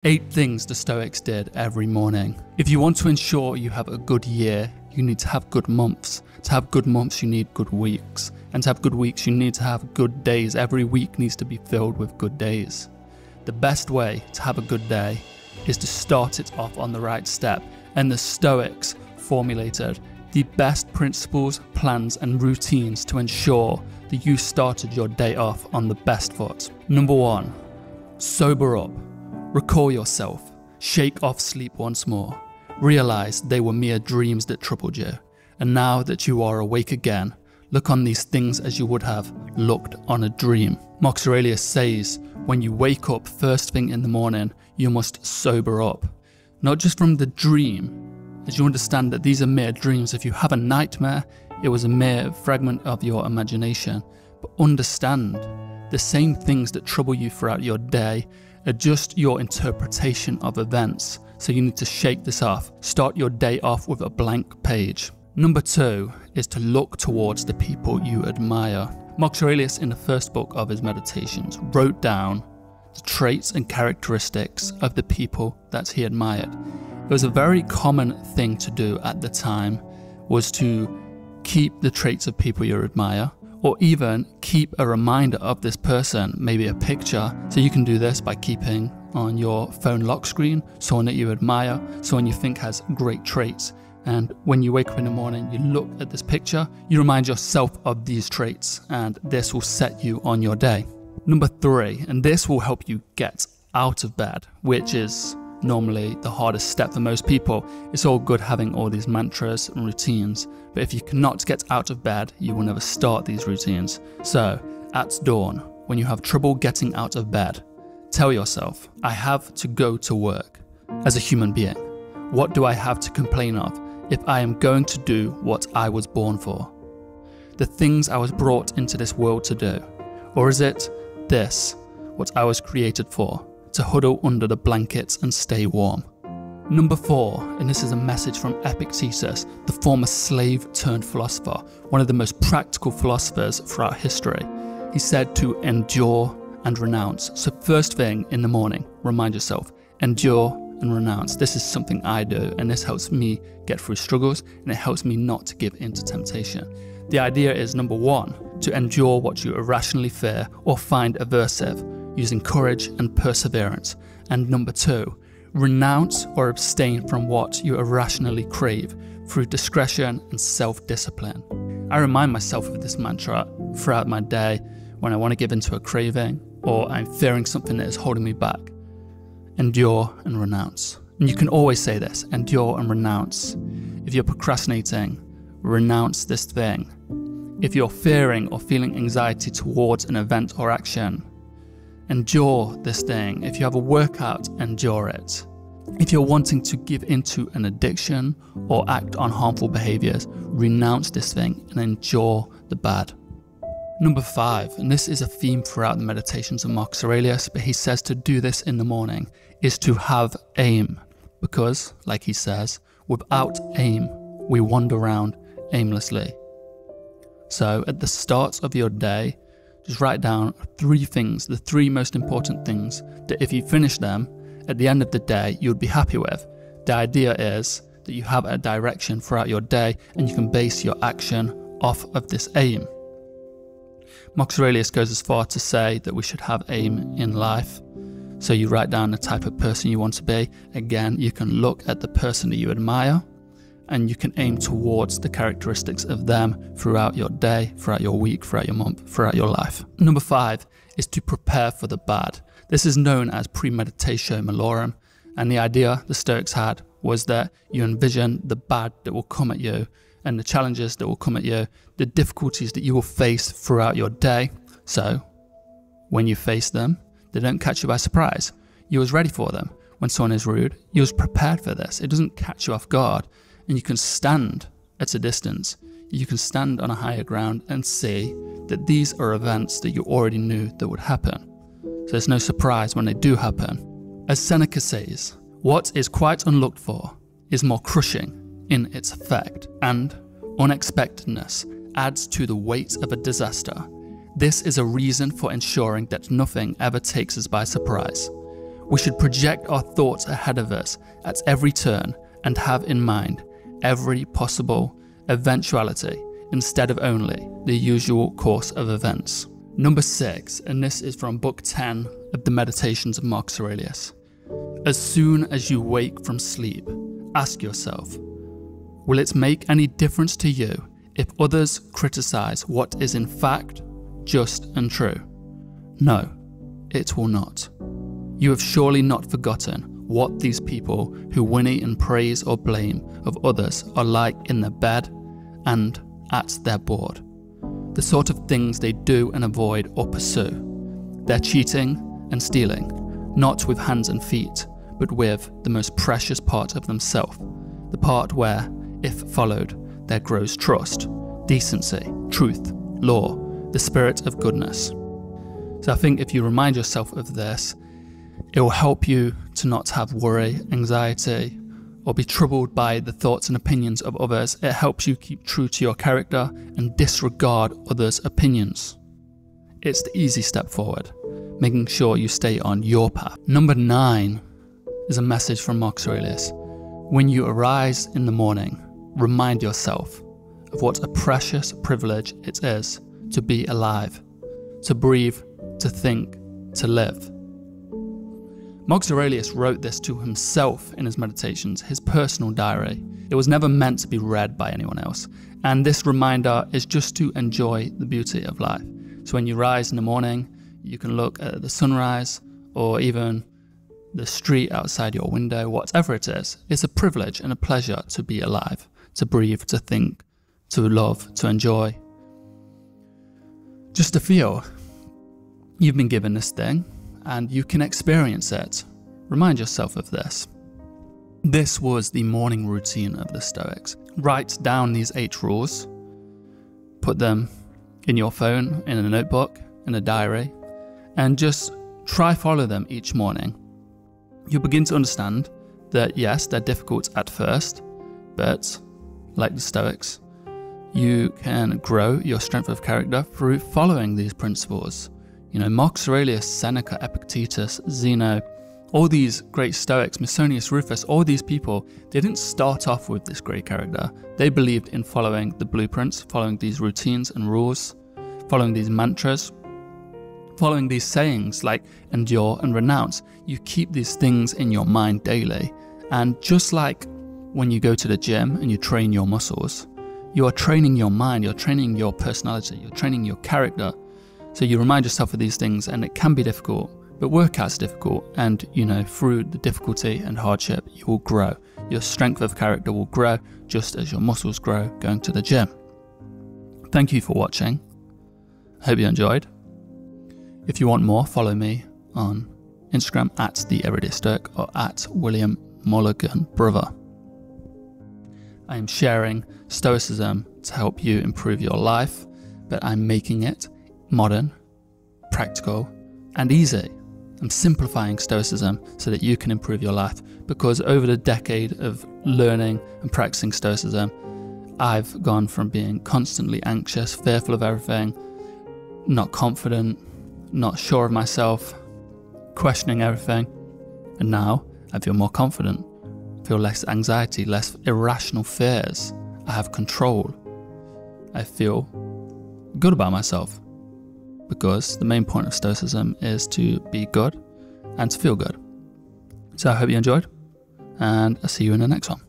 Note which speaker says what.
Speaker 1: 8 things the Stoics did every morning. If you want to ensure you have a good year, you need to have good months. To have good months, you need good weeks. And to have good weeks, you need to have good days. Every week needs to be filled with good days. The best way to have a good day is to start it off on the right step. And the Stoics formulated the best principles, plans, and routines to ensure that you started your day off on the best foot. Number 1, sober up. Recall yourself, shake off sleep once more, realize they were mere dreams that troubled you, and now that you are awake again, look on these things as you would have looked on a dream. Marcus Aurelius says, when you wake up first thing in the morning, you must sober up, not just from the dream, as you understand that these are mere dreams. If you have a nightmare, it was a mere fragment of your imagination, but understand the same things that trouble you throughout your day adjust your interpretation of events, so you need to shake this off. Start your day off with a blank page. Number 2 is to look towards the people you admire. Marcus Aurelius, in the first book of his Meditations, wrote down the traits and characteristics of the people that he admired. It was a very common thing to do at the time, was to keep the traits of people you admire, or even keep a reminder of this person, maybe a picture. So you can do this by keeping on your phone lock screen someone that you admire, someone you think has great traits. And when you wake up in the morning, you look at this picture, you remind yourself of these traits, and this will set you on your day. Number 3, and this will help you get out of bed, which is normally the hardest step for most people. It's all good having all these mantras and routines, but if you cannot get out of bed, you will never start these routines. So, at dawn, when you have trouble getting out of bed, tell yourself, I have to go to work. As a human being, what do I have to complain of if I am going to do what I was born for? The things I was brought into this world to do? Or is it this, what I was created for? To huddle under the blankets and stay warm. Number 4, and this is a message from Epictetus, the former slave turned philosopher, one of the most practical philosophers throughout history. He said to endure and renounce. So first thing in the morning, remind yourself, endure and renounce. This is something I do, and this helps me get through struggles, and it helps me not to give in to temptation. The idea is, number 1, to endure what you irrationally fear or find aversive, using courage and perseverance. And number 2, renounce or abstain from what you irrationally crave through discretion and self-discipline. I remind myself of this mantra throughout my day when I want to give into a craving or I'm fearing something that is holding me back. Endure and renounce. And you can always say this, endure and renounce. If you're procrastinating, renounce this thing. If you're fearing or feeling anxiety towards an event or action, endure this thing. If you have a workout, endure it. If you're wanting to give into an addiction or act on harmful behaviors, renounce this thing and endure the bad. Number 5, and this is a theme throughout the Meditations of Marcus Aurelius, but he says to do this in the morning, is to have aim. Because, like he says, without aim, we wander around aimlessly. So at the start of your day, just write down 3 things, the 3 most important things that if you finish them, at the end of the day, you would be happy with. The idea is that you have a direction throughout your day and you can base your action off of this aim. Marcus Aurelius goes as far to say that we should have aim in life. So you write down the type of person you want to be. Again, you can look at the person that you admire and you can aim towards the characteristics of them throughout your day, throughout your week, throughout your month, throughout your life. Number 5 is to prepare for the bad. This is known as premeditatio malorum, and the idea the Stoics had was that you envision the bad that will come at you and the challenges that will come at you, the difficulties that you will face throughout your day. So when you face them, they don't catch you by surprise. You was ready for them. When someone is rude, you was prepared for this. It doesn't catch you off guard. And you can stand at a distance. You can stand on a higher ground and see that these are events that you already knew that would happen. So there's no surprise when they do happen. As Seneca says, what is quite unlooked for is more crushing in its effect, and unexpectedness adds to the weight of a disaster. This is a reason for ensuring that nothing ever takes us by surprise. We should project our thoughts ahead of us at every turn and have in mind every possible eventuality instead of only the usual course of events. Number 6, and this is from book 10 of the Meditations of Marcus Aurelius. As soon as you wake from sleep, ask yourself, will it make any difference to you if others criticize what is in fact just and true? No, it will not. You have surely not forgotten what these people who whinny in praise or blame of others are like in their bed and at their board. The sort of things they do and avoid or pursue. They're cheating and stealing, not with hands and feet, but with the most precious part of themselves, the part where, if followed, there grows trust, decency, truth, law, the spirit of goodness. So I think if you remind yourself of this, it will help you to not have worry, anxiety, or be troubled by the thoughts and opinions of others. It helps you keep true to your character and disregard others' opinions. It's the easy step forward, making sure you stay on your path. Number 9 is a message from Marcus Aurelius. When you arise in the morning, remind yourself of what a precious privilege it is to be alive, to breathe, to think, to live. Marcus Aurelius wrote this to himself in his meditations, his personal diary. It was never meant to be read by anyone else. And this reminder is just to enjoy the beauty of life. So when you rise in the morning, you can look at the sunrise or even the street outside your window, whatever it is. It's a privilege and a pleasure to be alive, to breathe, to think, to love, to enjoy. Just to feel. You've been given this thing, and you can experience it. Remind yourself of this. This was the morning routine of the Stoics. Write down these 8 rules, put them in your phone, in a notebook, in a diary, and just try follow them each morning. You'll begin to understand that yes, they're difficult at first, but like the Stoics, you can grow your strength of character through following these principles. Marcus Aurelius, Seneca, Epictetus, Zeno, all these great Stoics, Musonius Rufus, all these people, they didn't start off with this great character. They believed in following the blueprints, following these routines and rules, following these mantras, following these sayings like endure and renounce. You keep these things in your mind daily. And just like when you go to the gym and you train your muscles, you are training your mind, you're training your personality, you're training your character. So you remind yourself of these things, and it can be difficult, but workout's difficult, and through the difficulty and hardship, you will grow. Your strength of character will grow just as your muscles grow going to the gym. Thank you for watching. I hope you enjoyed. If you want more, follow me on Instagram at TheEverydayStoic or at MulliganBrothers. I am sharing Stoicism to help you improve your life, but I'm making it modern, practical, and easy. I'm simplifying Stoicism so that you can improve your life, because over the decade of learning and practicing Stoicism, I've gone from being constantly anxious, fearful of everything, not confident, not sure of myself, questioning everything, and now I feel more confident, feel less anxiety, less irrational fears. I have control. I feel good about myself, because the main point of Stoicism is to be good and to feel good. So I hope you enjoyed, and I'll see you in the next one.